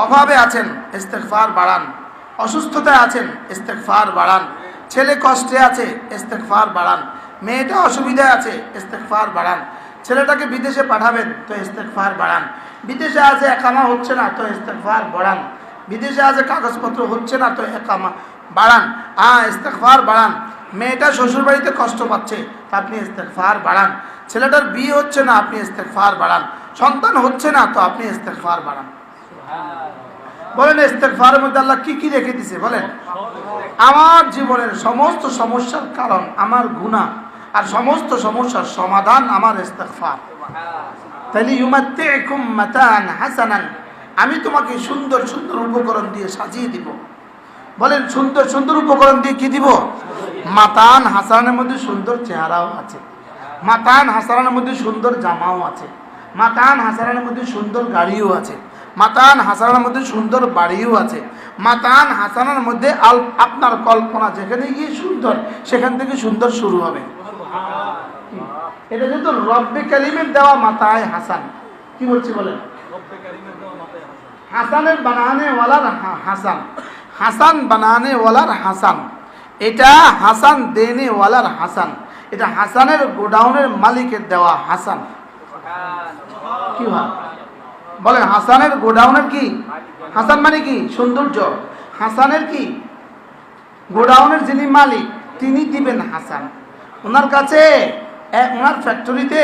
অভাবে আছেন, ইস্তেগফার বাড়ান। অসুস্থতায় আছেন, ইস্তেগফার বাড়ান। ছেলে কষ্টে আছে, ইস্তেগফার বাড়ান। মেয়েটা অসুবিধায় আছে, ইস্তেগফার বাড়ান। ছেলেটাকে বিদেশে পাঠাবেন, তো ইস্তেগফার বাড়ান। বিদেশে আছে একামা হচ্ছে না, তো ইস্তেগফার বাড়ান। বিদেশে আছে কাগজপত্র হচ্ছে না, তো একামা বাড়ান, ইস্তেগফার বাড়ান। মেয়েটা শ্বশুর বাড়িতে কষ্ট পাচ্ছে, তো আপনি ইস্তেগফার বাড়ান। ছেলেটার বিয়ে হচ্ছে না, আপনি ইস্তেগফার বাড়ান। সন্তান হচ্ছে না, তো আপনি ইস্তেগফার বাড়ান। বলেন ইস্তেগফারের মধ্যে আল্লাহ কি কি রেখে দিছে বলেন? আমার জীবনের সমস্ত সমস্যার কারণ আমার গুনাহ, আর সমস্ত সমস্যার সমাধান আমার ইস্তেগফার। তাহলে ইউমাত্তিউকুম মাতান হাসানান, আমি তোমাকে সুন্দর সুন্দর উপকরণ দিয়ে সাজিয়ে দিব। বলেন সুন্দর সুন্দর উপকরণ দিয়ে কি দিব? মাতান হাসানের মধ্যে সুন্দর চেহারাও আছে, মাতান হাসানের মধ্যে সুন্দর জামাও আছে, মাতান হাসানের মধ্যে সুন্দর গাড়িও আছে, মাতান হাসানের মধ্যে সুন্দর বাড়িও আছে, মাতান হাসানের মধ্যে আপনার কল্পনা যেখানে গিয়ে সুন্দর, সেখান থেকে সুন্দর শুরু হবে। এটা যেহেতু রব্বে কালিমের দেওয়া মাতায় হাসান, কি বলছি বলেন? হাসানের বানানে ওয়ালার হাসান, হাসান বানানে ওয়ালার হাসান, এটা হাসান দেনে ওয়ালার হাসান, এটা হাসানের গোডাউনের মালিকের দেওয়া হাসান। কি হয় বলেন? হাসানের গোডাউনের কি হাসান মানে কি? সৌন্দর্য। হাসানের কি? গোডাউনের যিনি মালিক তিনি দিবেন হাসান। ওনার কাছে ওনার ফ্যাক্টরিতে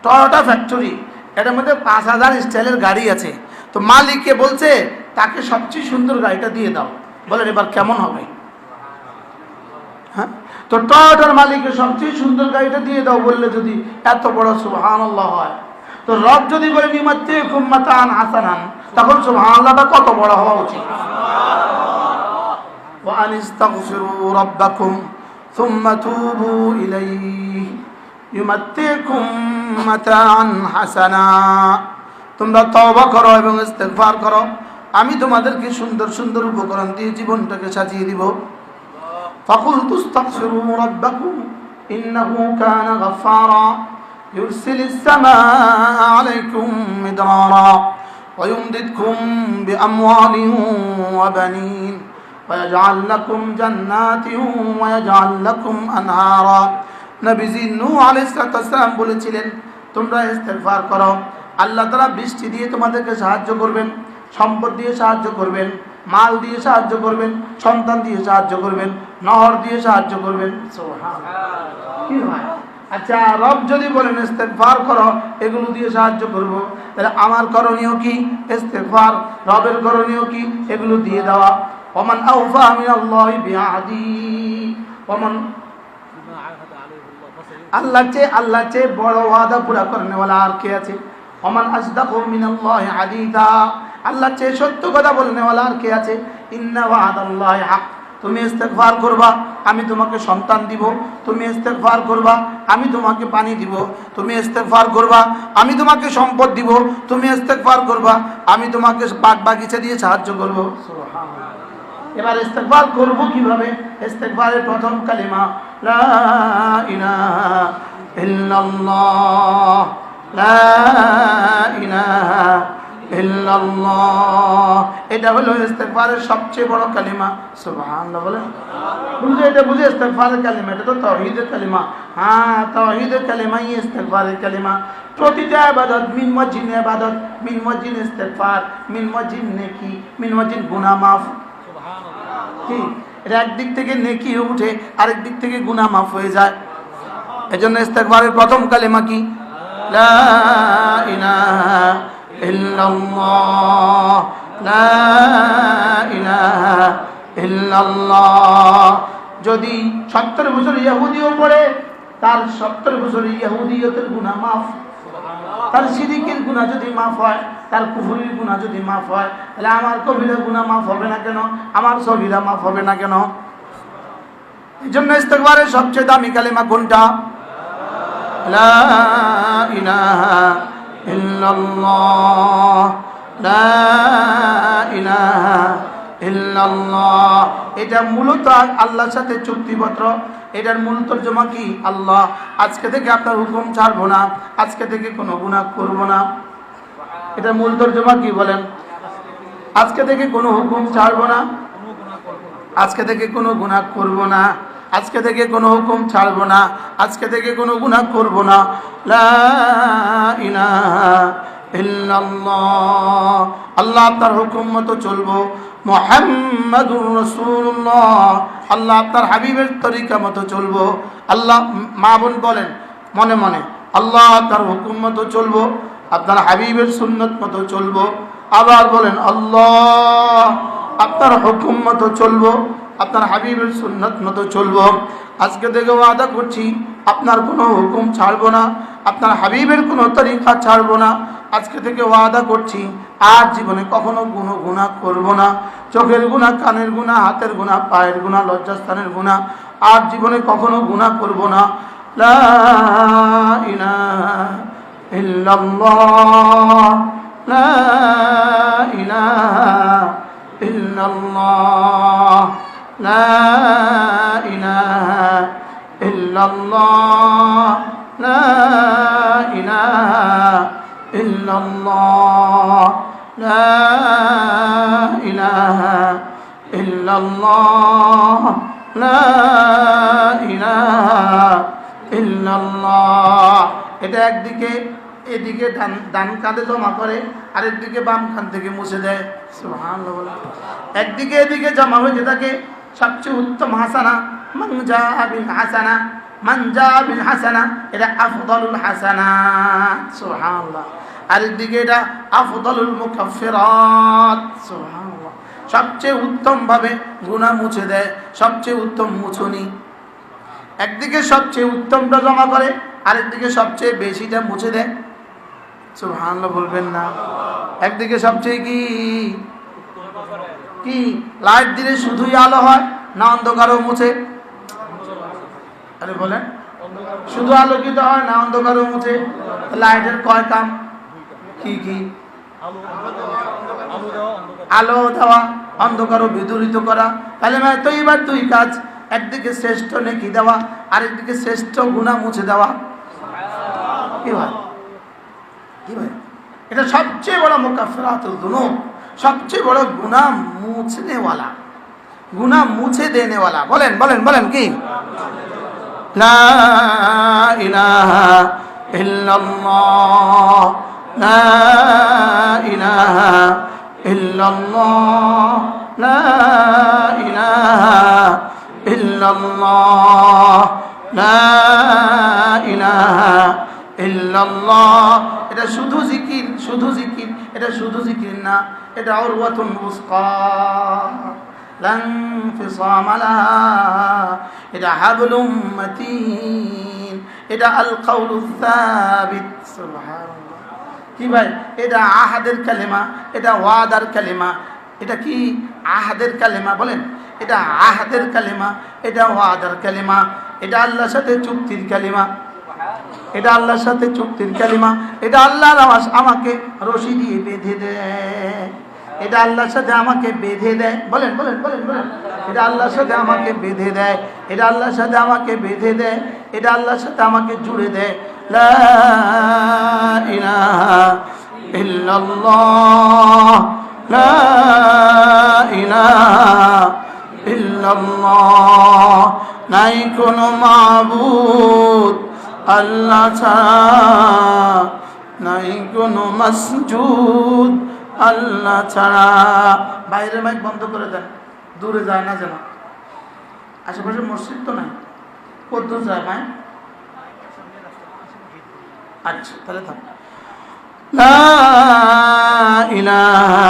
টয়োটা ফ্যাক্টরি, এটার মধ্যে 5000 স্টাইলের গাড়ি আছে। তো মালিককে বলছে তাকে সবচেয়ে সুন্দর গাড়িটা দিয়ে দাও। বলেন এবার কেমন হবে? হ্যাঁ, তো টয়োটার মালিককে সবচেয়ে সুন্দর গাড়িটা দিয়ে দাও বললে যদি এত বড় সুবহানাল্লাহ হয়, তো রব যদি বলে ইউমাত্তিউকুম মাতান হাসানান, তখন সুবহানাল্লাহটা কত বড় হওয়া উচিত? ওয়া আনিস্তাগফিরু রাব্বাকুম সুম্মা তুবু ইলাইহি ইউমাত্তিউকুম মাতান হাসানা, তোমরা তওবা করো এবং ইস্তেগফার করো, আমি তোমাদেরকে সুন্দর সুন্দর উপকরণ দিয়ে জীবনটাকে সাজিয়ে দিব। ফাকুলতু ইস্তাগফিরু রাব্বাকুম ইন্নাহু কানা গাফফারা ইউরসিলিস সামাআ আলাইকুম মিদরারা ওয়া ইউমদিদকুম বিআমওয়ালিন ওয়া বানিন ওয়া ইয়াজআল লাকুম জান্নাতিন ওয়া ইয়াজআল লাকুম আনহারা। নবীজি নূহ আলাইহিস সালাম বলেছিলেন তোমরা ইস্তেগফার করো, আল্লাহ তাআলা বৃষ্টি দিয়ে তোমাদেরকে সাহায্য করবেন, সম্পদ দিয়ে সাহায্য করবেন, মাল দিয়ে সাহায্য করবেন, সন্তান দিয়ে সাহায্য করবেন, নহর দিয়ে সাহায্য করবেন। সুবহানাল্লাহ। কি হয়? আচ্ছা, রব যদি বলেন ইস্তেগফার করো, এগুলো দিয়ে সাহায্য করব, তাহলে আমার করণীয় কি? ইস্তেগফার। রবের করণীয় কি? এগুলো দিয়ে দেওয়া। ওমান আওফা মিনাল্লাহি বিআহদি, ওমান আল্লাহ চেয়ে বড় ওয়াদা পুরা করনে ওয়ালা আর কে আছে? ওমান আসদাকু মিনাল্লাহি হাদিসা, আল্লাহ চেয়ে সত্য কথা বলনে ওয়ালা আর কে আছে? ইন্না ওয়াদাল্লাহি হক। তুমি ইস্তেগফার করবা, আমি তোমাকে সন্তান দিব। তুমি ইস্তেগফার করবা, আমি তোমাকে পানি দিব। তুমি ইস্তেগফার করবা, আমি তোমাকে সম্পদ দিব। তুমি ইস্তেগফার করবা, আমি তোমাকে বাগ বাগিচা দিয়ে সাহায্য করব। সুবহানাল্লাহ। এবার ইস্তেগফার করব কিভাবে? ইস্তেগফারের প্রথম কালিমা লা ইলাহা ইল্লাল্লাহ, লা ইলাহা ইল্লাল্লাহ, এটা হলো ইস্তেগফারের সবচেয়ে বড় কালিমা। সুবহানাল্লাহ বলেন। বুঝে এটা বুঝে ইস্তেগফারের কালিমা, এটা তো তাওহীদের কালিমা। হ্যাঁ, তাওহীদের কালিমাই ইস্তেগফারের কালিমা। প্রতিটা ইবাদত মিন ওয়াজিন ইবাদত, মিন ওয়াজিন ইস্তেগফার, মিন ওয়াজিন নেকি, মিন ওয়াজিন গুনাহ মাফ। সুবহানাল্লাহ। কি এটা একদিক থেকে নেকি উঠে, আরেক দিক থেকে গুনাহ মাফ হয়ে যায়। এজন্য ইস্তেগফারের প্রথম কালিমা কি? লা ইলাহা ইল্লাল্লাহ, লা ইলাহা ইল্লাল্লাহ। যদি 70 বছর ইহুদিও পড়ে, তার 70 বছর ইহুদিয়তের গুনাহ মাফ। তার শিরকের গুনাহ যদি মাফ হয়, তার কুফরির গুনাহ যদি মাফ হয়, তাহলে আমার কবিরা গুনাহ মাফ হবে না কেন? আমার সগীরা মাফ হবে না কেন? এইজন্য ইস্তেগফারের সবচেয়ে দামি কালিমা কোনটা? লা ইলাহা ইল্লাল্লাহ, লা ইলাহা ইল্লাল্লাহ। এটা মূলত আল্লাহর সাথে চুক্তিপত্র। এটার মূল তর্জমা কি? আল্লাহ, আজকে থেকে আপনার হুকুম ছাড়বো না, আজকে থেকে কোনো গুনাহ করব না। এটার মূল তর্জমা কি বলেন? আজকে থেকে কোনো হুকুম ছাড়বো না, আজকে থেকে কোনো গুনাহ করব না, আজকে থেকে কোনো হুকুম ছাড়বো না, আজকে থেকে কোনো গুনাহ করব না। লা ইলাহা ইল্লাল্লাহ, আল্লাহ আপনার হুকুম মতো চলবো। মুহাম্মাদুর রাসূলুল্লাহ, আল্লাহ আপনার হাবিবের তরিকা মতো চলবো। আল্লাহ, মা বোন বলেন মনে মনে, আল্লাহ আপনার হুকুম মতো চলবো, আপনার হাবিবের সুন্নত মতো চলবো। আবার বলেন, আল্লাহ আপনার হুকুম মতো চলবো, আপনার হাবিবের সুন্নত মতো চলবো। আজকে থেকে ওয়াদা করছি আপনার কোনো হুকুম ছাড়বো না, আপনার হাবিবের কোনো তরিকা ছাড়বো না। আজকে থেকে ওয়াদা করছি আর জীবনে কখনো কোনো গুনাহ করব না। চোখের গুনাহ, কানের গুনাহ, হাতের গুনাহ, পায়ের গুনাহ, লজ্জাস্থানের গুনাহ আর জীবনে কখনো গুনাহ করব না। লা ইলাহা ইল্লাল্লাহ, লা ইলাহা ইল্লাল্লাহ, লা ইলাহা ইল্লাল্লাহ, লা ইলাহা ইল্লাল্লাহ, লা ইলাহা ইল্লাল্লাহ, লা ইলাহা ইল্লাল্লাহ। এটা একদিকে এদিকে ডান কাঁধে জমা করে, আরেকদিকে বাম কাঁধ থেকে মুছে দেয়। সুবহানাল্লাহ। একদিকে এদিকে জমা হয়ে থাকে সবচেয়ে উত্তম হাসানা, মান জা বিল হাসানা, মান জা বিল হাসানা, এটা আফদালুল হাসানাত। সুবহানাল্লাহ। আরেকদিকে এটা আফদালুল মুকাফফিরাত। সুবহানাল্লাহ। সবচেয়ে উত্তম ভাবে গুনাহ মুছে দেয়, সবচেয়ে উত্তম মুছনি। একদিকে সবচেয়ে উত্তমটা জমা করে, আরেকদিকে সবচেয়ে বেশিটা মুছে দেয়। সুবহানাল্লাহ বলবেন না? একদিকে সবচেয়ে কি লাইট দিলে শুধুই আলো হয় না অন্ধকারও মুছে? আরে বলেন, শুধু আলোকিত হয় না অন্ধকারও মুছে? লাইটের কয় কাম? কি আলো দেওয়া, অন্ধকারও বিদূরিত করা। তাহলে তো এবার দুই কাজ, একদিকে শ্রেষ্ঠ নেকি দেওয়া, আরেকদিকে শ্রেষ্ঠ গুনাহ মুছে দেওয়া। কি ভাই, কি ভাই, এটা সবচেয়ে বড় মুকাফফিরাতুল যুনুব, সবচেয়ে বড় গুনাহ মুছনেওয়ালা, গুনাহ মুছে দেনেওয়ালা। বলেন বলেন বলেন কি? লা ইলাহা ইল্লাল্লাহ, লা ইলাহা ইল্লাল্লাহ, লা ইলাহা ইল্লাল্লাহ, লা ইলাহা ইল্লাল্লাহ। এটা শুধু জিকির, শুধু জিকির, এটা শুধু জিকির না, এটা উরওয়াতুন উসকা লান ফিসামা লাহা, এটা হাবলুম মাতিন, এটা আল কাউলুস সাবিত। সুবহানাল্লাহ। কি ভাই, এটা আহাদের কালেমা, এটা ওয়াদার কালেমা। এটা কি? আহাদের কালেমা। বলেন, এটা আহাদের কালেমা, এটা ওয়াদার কালেমা, এটা আল্লাহর সাথে চুক্তির কালেমা, এটা আল্লাহর সাথে চুক্তির কালিমা। এটা আল্লাহর আমাকে রশি দিয়ে বেঁধে দেয়, এটা আল্লাহর সাথে আমাকে বেঁধে দেয়। বলেন বলেন বলেন বলেন, এটা আল্লাহর সাথে আমাকে বেঁধে দেয়, এটা আল্লাহর সাথে আমাকে বেঁধে দেয়, এটা আল্লাহর সাথে আমাকে জুড়ে দেয়। লা ইলাহা ইল্লাল্লাহ, লা ইলাহা ইল্লাল্লাহ। নাই কোনো মাবুদ আল্লাহ ছাড়া, নাই কোনো মাসজুদ আল্লাহ ছাড়া। বাইরের মাইক বন্ধ করে দেন, দূরে যায় না যেন। আশেপাশে মসজিদ তো নাই, কত দূর যায় ভাই? আচ্ছা তাহলে থাক। লা ইলাহা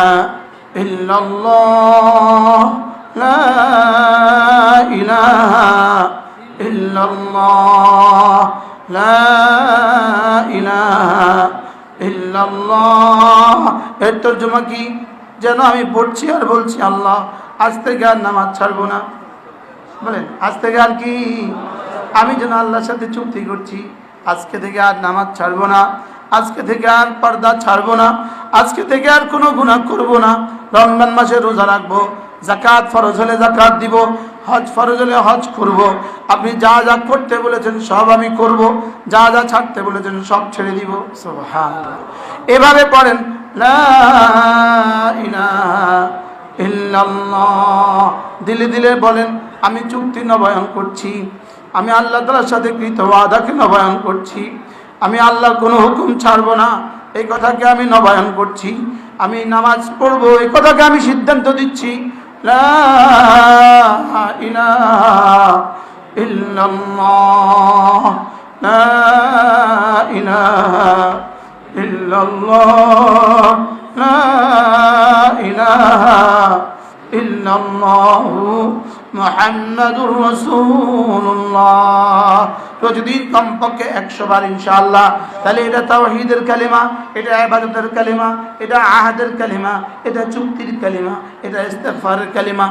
ইল্লাল্লাহ, লা ইলাহা ইল্লাল্লাহ, লা ইলাহা ইল্লাল্লাহ। এর তর্জমা কি? যেন আমি পড়ছি আর বলছি, আল্লাহ আজ থেকে আর নামাজ ছাড়বো না। বলেন, আজ থেকে আর কি? আমি যেন আল্লাহর সাথে চুক্তি করছি, আজকে থেকে আর নামাজ ছাড়বো না, আজকে থেকে আর পর্দা ছাড়বো না, আজকে থেকে আর কোনো গুনাহ করবো না। রমজান মাসে রোজা রাখবো, যাকাত ফরজ হলে যাকাত দিব, হজ ফরজ হলে হজ করব। আপনি যা যা করতে বলেছেন সব আমি করব, যা যা ছাড়তে বলেছেন সব ছেড়ে দিব। সুবহানাল্লাহ। এভাবে পড়েন, লা ইলাহা ইল্লাল্লাহ। দিলে দিলে বলেন আমি চুক্তি নবায়ন করছি, আমি আল্লাহ তাআলার সাথে কৃত ওয়াদাকে নবায়ন করছি, আমি আল্লাহর কোনো হুকুম ছাড়ব না, এই কথাকে আমি নবায়ন করছি, আমি নামাজ পড়বো এই কথাকে আমি সিদ্ধান্ত দিচ্ছি। লা ইলাহা ইল্লাল্লাহ, লা ইলাহা ইল্লাল্লাহ, লা ইলাহা ইল্লাল্লাহু মুহাম্মাদুর রাসূলুল্লাহ। প্রতিদিন কমপক্ষে 100 বার ইনশাআল্লাহ। তাহলে এটা তাওহীদের কালিমা, এটা ইবাদতের কালিমা, এটা আহাদের কালিমা, এটা চুক্তির কালিমা, এটা ইস্তিগফারের কালিমা,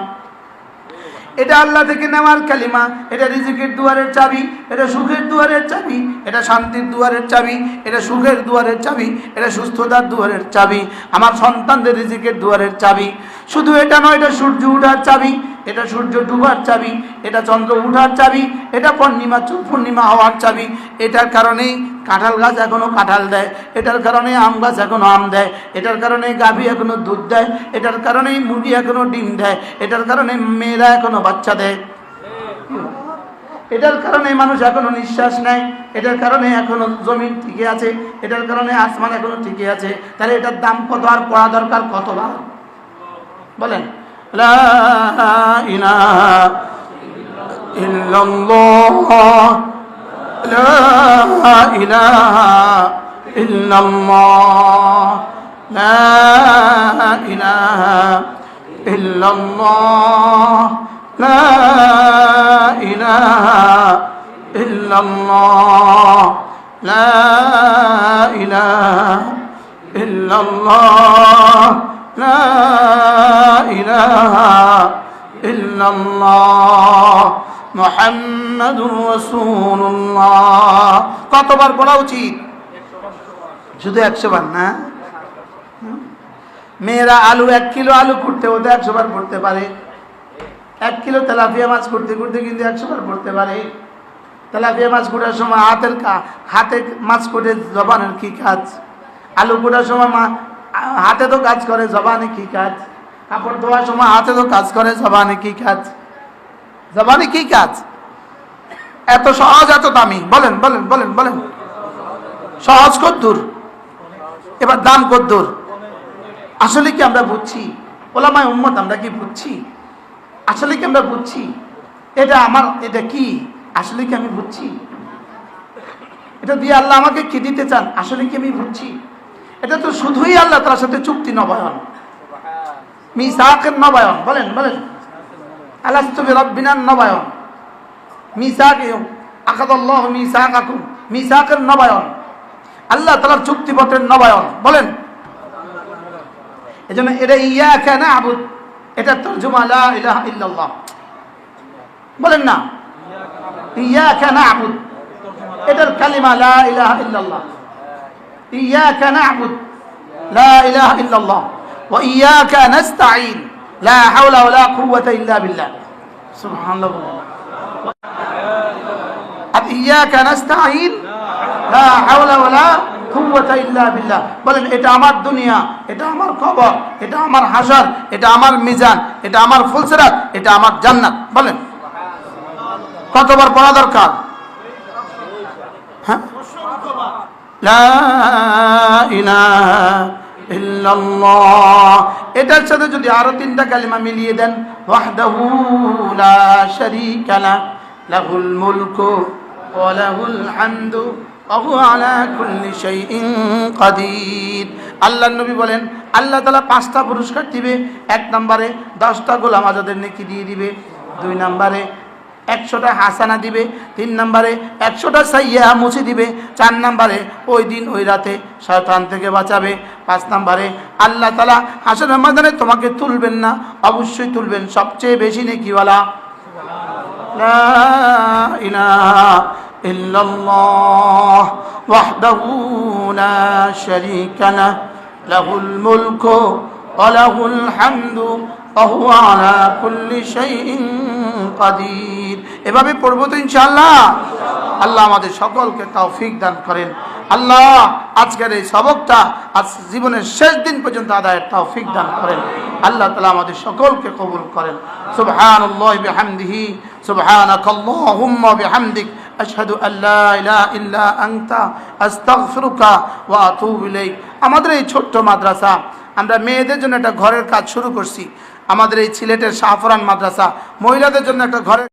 এটা আল্লাহ থেকে নেওয়ার কালিমা, এটা রিজিকের দুয়ারের চাবি, এটা সুখের দুয়ারের চাবি, এটা শান্তির দুয়ারের চাবি, এটা সুখের দুয়ারের চাবি, এটা সুস্থতার দুয়ারের চাবি, আমার সন্তানদের রিজিকের দুয়ারের চাবি। শুধু এটা নয়, এটা সূর্য উঠার চাবি, এটা সূর্য ডুবার চাবি, এটা চন্দ্র উঠার চাবি, এটা পূর্ণিমা হওয়ার চাবি। এটার কারণেই কাঁঠাল গাছ এখনো কাঁঠাল দেয়, এটার কারণে আম গাছ এখনো আম দেয়, এটার কারণে গাভী এখনো দুধ দেয়, এটার কারণেই মুরগি এখনো ডিম দেয়, এটার কারণে মেয়েরা এখনো বাচ্চা দেয়, এটার কারণে মানুষ এখনো নিঃশ্বাস নেয়, এটার কারণে এখনো জমিন টিকে আছে, এটার কারণে আসমান এখনো টিকে আছে। তাহলে এটার দাম কত আর পড়া দরকার কতবার বলেন? লা ইলাহা ইল্লাল্লাহ, লা ইলাহা ইল্লাল্লাহ, লা ইলাহা ইল্লাল্লাহ, লা ইলাহা ইল্লাল্লাহ, লা ইলাহা ইল্লাল্লাহ, লা ইলাহা ইল্লাল্লাহ মুহাম্মাদুর রাসূলুল্লাহ। কতবার পড়া উচিত? শুধু 100 বার না? মেয়েরা আলু 1 কিলো আলু করতে হতে 100 বার পড়তে পারে, 1 কিলো তেলাপিয়া মাছ করতে করতে কিন্তু 100 বার পড়তে পারে। তেলাপিয়া মাছ কোটার সময় হাতে মাছ কোটে জবানের কি কাজ? আলু কোটার সময় হাতে তো কাজ করে, জবানে কি কাজ? কাপড় ধোয়ার সময় হাতে তো কাজ করে, জবানে কি কাজ? জবানে কি কাজ? এত সহজ এত দামি, বলেন বলেন বলেন বলেন। সহজ কদ্দুর, এবার দাম কদ্দুর? আসলে কি আমরা বুঝছি? ওলামায়ে উম্মত আমরা কি বুঝছি? আসলে কি আমরা বুঝছি এটা আমার, এটা কি আসলে কি আমি বুঝছি? এটা দিয়ে আল্লাহ আমাকে কি দিতে চান আসলে কি আমি বুঝছি? এটা তো শুধুই আল্লাহ তার সাথে চুক্তি নবায়ন, মিসাকের নবায়ন, বলেন বলেন। আলাস্তু বিরাব্বিনার নবায়ন, মিসাক আকাদাল্লাহু মিসাকাকুম, মিসাকের নবায়ন, আল্লাহ তাআলার চুক্তিপত্রের নবায়ন, বলেন। এজন্য এটা ইয়াকা না'বুদ, এটা তরজমা লা ইলাহা ইল্লাল্লাহ, বলেন না? ইয়াকা না'বুদ, এটার কালিমা লা ইলাহা ইল্লাল্লাহ। ইয়াকা না'বুদ, লা ইলাহা ইল্লাল্লাহ, ওয়া ইয়াকা নাস্তাঈন, লা হাওলা ওয়ালা কুওয়াতা ইল্লা বিল্লাহ। সুবহানাল্লাহ। আর ইয়াকা নাস্তাঈন, লা হাওলা ওয়ালা কুওয়াতা ইল্লা বিল্লাহ, বলেন এটা আমার দুনিয়া, এটা আমার কবর, এটা আমার হাসর, এটা আমার মিজান, এটা আমার ফুলসিরাত, এটা আমার জান্নাত, বলেন। কতবার পড়া দরকার? হ্যাঁ, লা ইলাহা ইল্লাল্লাহ। এটার সাথে যদি আরো 3টা কালিমা মিলিয়ে দেন, ওয়াহদাহু লা শারীকা লা, লাহুল মুলকু ওয়া লাহুল হামদু ওয়া হুয়া আলা কুল্লি শাইইন কাদির। আল্লাহর নবী বলেন আল্লাহ তাআলা 5টা পুরস্কার দিবে। 1 নম্বরে 10টা গোলাম আজাদের নেকি দিয়ে দিবে, 2 নম্বরে 100টা হাসানা দিবে, 3 নম্বরে 100টা সাইয়্যা মুছে দিবে, 4 নম্বরে ওই দিন ওই রাতে শয়তান থেকে বাঁচাবে, 5 নম্বরে আল্লাহ তাআলা হাসরের ময়দানে তোমাকে তুলবেন না, অবশ্যই তুলবেন সবচেয়ে বেশি নেকিওয়ালা। লা ইলাহা ইল্লাল্লাহ ওয়াহদাহু লা শারীকা লাহ, লাহুল মুলকু ওয়া লাহুল হামদু ওয়া হুয়া আলা কুল্লি শাইইন কাদির। এভাবে পড়বো তো ইনশাআল্লাহ। আল্লাহ আমাদের সকলকে তৌফিক দান করেন। আল্লাহ আজকের এই সবকটা আজ জীবনের শেষ দিন পর্যন্ত আদায়ের তৌফিক দান করেন। আল্লাহ তাআলা আমাদের সকলকে কবুল করেন। সুবহানাল্লাহি বিহামদিহি সুবহানাকাল্লাহুম্মা বিহামদিক আশহাদু আল্লা ইলাহা ইল্লা আনতা আস্তাগফিরুকা ওয়া আতুবু ইলাইক। আমাদের এই ছোট্ট মাদ্রাসা, আমরা মেয়েদের জন্য একটা ঘরের কাজ শুরু করছি। আমাদের এই সিলেটের শাহফরান মাদ্রাসা মহিলাদের জন্য একটা ঘরের